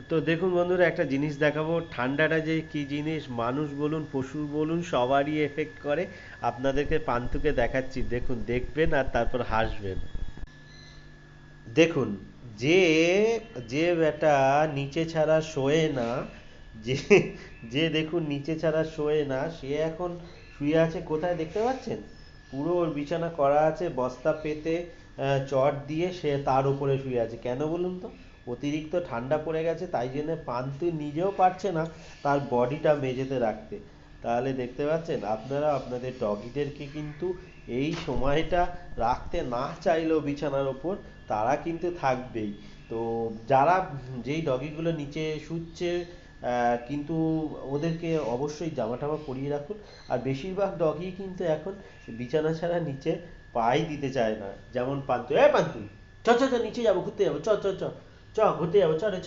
তো দেখুন বন্ধুরা, একটা জিনিস দেখাবো। ঠান্ডাটা যে কি জিনিস, মানুষ বলুন পশু বলুন সবারই এফেক্ট করে। আপনাদেরকে পান্তুকে দেখাচ্ছি, দেখুন, দেখবেন আর তারপর হাসবেন। দেখুন, যে যে বেটা নিচে ছাড়া শোয় না, যে যে দেখুন নিচে ছাড়া শোয় না, সে এখন শুয়ে আছে কোথায় দেখতে পাচ্ছেন? পুরো ওর বিছানা করা আছে বস্তা পেতে, চট দিয়ে সে তার উপরে শুয়ে আছে। কেন বলুন তো? অতিরিক্ত ঠান্ডা পড়ে গেছে, তাই জন্য পান্তু নিজেও পারছে না তার বডিটা মেঝেতে রাখতে। তাহলে দেখতে পাচ্ছেন, আপনারা আপনাদের ডগিদেরকে কিন্তু এই সময়টা রাখতে না চাইলেও বিছানার ওপর, তারা কিন্তু থাকবেই। তো যারা, যেই ডগিগুলো নিচে শুচ্ছে, কিন্তু ওদেরকে অবশ্যই জামা টামা পরিয়ে রাখুন। আর বেশিরভাগ ডগই কিন্তু এখন বিছানা ছাড়া নিচে পাই দিতে চায় না। যেমন পান্তু, এ পান্তু, চ চ চ নিচে যাবো, ঘুরতে যাবো, চ চ চ, চ ঘুরতে যাবো, চ রে চ।